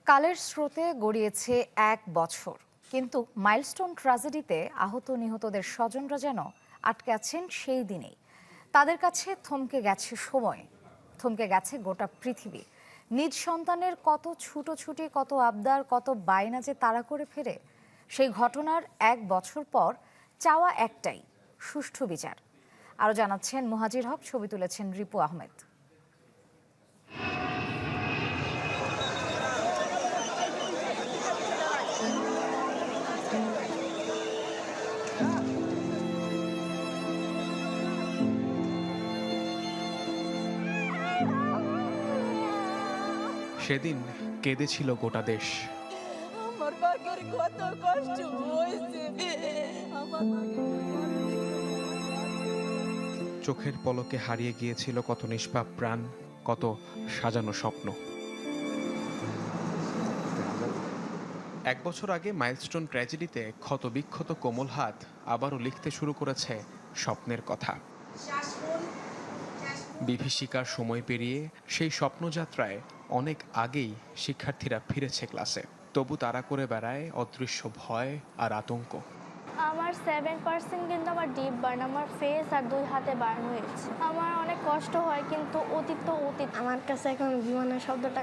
কালের স্রোতে গড়িয়েছে ১ বছর, কিন্তু মাইলস্টোন ট্র্যাজেডিতে আহত নিহতদের স্বজনরা যেন আটকে আছেন সেই দিনেই। তাদের কাছে থমকে গেছে সময়, থমকে গেছে গোটা পৃথিবী। নিজ সন্তানের কত ছুটোছুটি, কত আবদার, কত বায়না যে তাড়া করে ফেরে। সেই ঘটনার ১ বছর পর চাওয়া একটাই, সুষ্ঠু বিচার। আরও জানাচ্ছেন মুহাজির হক, ছবি তুলেছেন রিপু আহমেদ। সেদিন কেঁদেছিল গোটা দেশ। আমার বাবার কত কষ্ট হয়েছে। চোখের পলকে হারিয়ে গিয়েছিল কত নিষ্পাপ প্রাণ, কত সাজানো স্বপ্ন। ১ বছর আগে মাইলস্টোন ট্র্যাজেডিতে ক্ষতবিক্ষত কোমল হাত আবারও লিখতে শুরু করেছে স্বপ্নের কথা। বিভীষিকার সময় পেরিয়ে সেই স্বপ্নযাত্রায় অনেক আগেই শিক্ষার্থীরা ফিরেছে ক্লাসে। তবু তারা করে বেড়ায় অদৃশ্য ভয় আর আতঙ্ক। আমার 7% কিন্তু আমার ডিপ বার্ন, আমার ফেস আর 2 হাতে বার্ন হয়েছে। আমার অনেক কষ্ট হয়, কিন্তু অতীত তো অতীত। আমার কাছে এখন বিমানের শব্দটা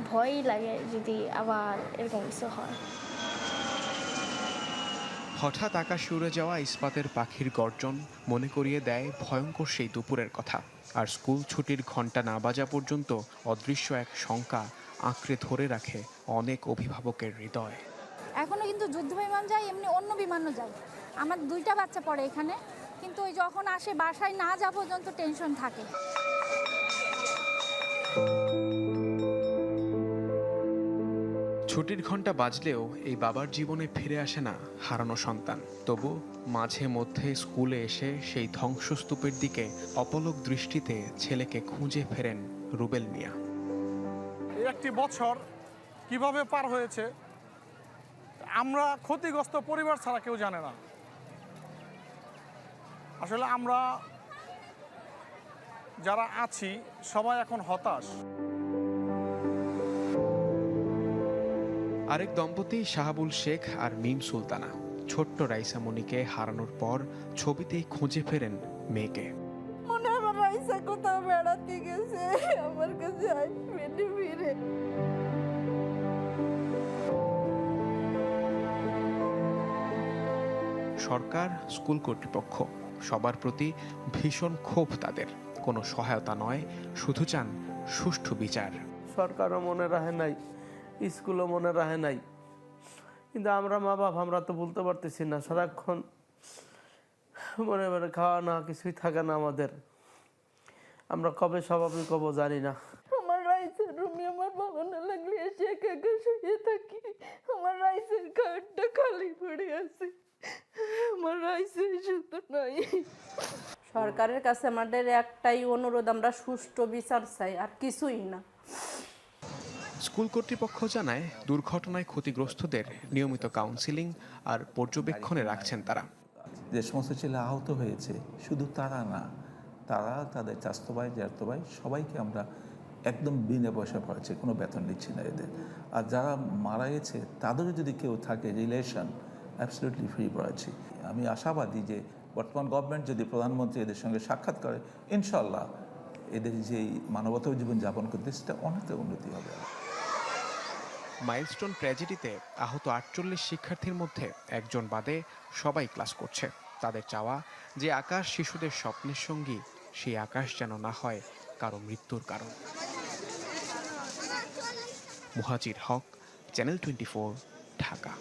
ভয়ই লাগে, যদি আবার এরকম কিছু হয়। হঠাৎ আকাশে উড়ে যাওয়া ইস্পাতের পাখির গর্জন মনে করিয়ে দেয় ভয়ঙ্কর সেই দুপুরের কথা। আর স্কুল ছুটির ঘণ্টা না বাজা পর্যন্ত অদৃশ্য এক শঙ্কা আঁকড়ে ধরে রাখে অনেক অভিভাবকের হৃদয়। এখনো কিন্তু যুদ্ধ বিমান যায়, এমনি অন্য বিমানও যায়। আমার 2টা বাচ্চা পড়ে এখানে, কিন্তু ওই যখন আসে বাসায় না যাওয়া পর্যন্ত টেনশন থাকে। ছুটির ঘণ্টা বাজলেও এই বাবার জীবনে ফিরে আসে না হারানো সন্তান। তবু মাঝে মধ্যে স্কুলে এসে সেই ধ্বংসস্তূপের দিকে অপলক দৃষ্টিতে ছেলেকে খুঁজে ফেরেন রুবেল মিয়া। একটি বছর কিভাবে পার হয়েছে আমরা ক্ষতিগ্রস্ত পরিবার ছাড়া কেউ জানে না। আসলে আমরা যারা আছি সবাই এখন হতাশ। আরেক দম্পতি শাহাবুল শেখ আর মিম সুলতানা ছোট্ট রাইসামণিকে হারানোর পর ছবিতেই খুঁজে ফেরেন মেয়েকে। মনে হয় আমার রাইসা কোথাও বেড়াতে গেছে, আমার কাছে আসবে ফিরে। সরকার, স্কুল কর্তৃপক্ষ সবার প্রতি ভীষণ ক্ষোভ তাদের। কোনো সহায়তা নয়, শুধু চান সুষ্ঠু বিচার। সরকারও মনে রাখে নাই, স্কুলও মনে রাখে নাই, কিন্তু আমরা মা বাপ আমরা তো বলতে পারতেছি না। সারাক্ষণ মনে মনে খাওয়া না কিছুই থাকে না আমাদের। আমরা কবে স্বাভাবিক হবো জানি না। আমার রাইসের রুমে আমার ভালো না লাগলে এসে একা একা শুয়ে থাকি। আমার রাইসের খাটটা খালি পড়ে আছে, আমার রাইসের সুতো নাই। সরকারের কাছে আমাদের একটাই অনুরোধ, আমরা সুষ্ঠু বিচার চাই, আর কিছুই না। স্কুল কর্তৃপক্ষ জানায় দুর্ঘটনায় ক্ষতিগ্রস্তদের নিয়মিত কাউন্সিলিং আর পর্যবেক্ষণে রাখছেন তারা। যে সমস্ত ছেলে আহত হয়েছে শুধু তারা না, তারা তাদের চাচাতো ভাই, জ্যাঠতো ভাই সবাইকে আমরা একদম বিনা পয়সা পড়াচ্ছি, কোনো বেতন নিচ্ছি না এদের। আর যারা মারা গেছে তাদেরও যদি কেউ থাকে রিলেশন, অ্যাবসলিউটলি ফ্রি পড়াচ্ছি। আমি আশাবাদী যে বর্তমান গভর্নমেন্ট যদি প্রধানমন্ত্রী এদের সঙ্গে সাক্ষাৎ করে, ইনশাল্লাহ এদের যেই মানবতার জীবন যাপন করতে সেটা অনেকটা উন্নতি হবে। মাইলস্টোন ট্র্যাজেডিতে আহত ৪৮ শিক্ষার্থীর মধ্যে একজন বাদে সবাই ক্লাস করছে। তাদের চাওয়া যে আকাশ শিশুদের স্বপ্নের সঙ্গী, সেই আকাশ যেন না হয় কারো মৃত্যুর কারণ। মুহাজির হক, চ্যানেল 24, ঢাকা।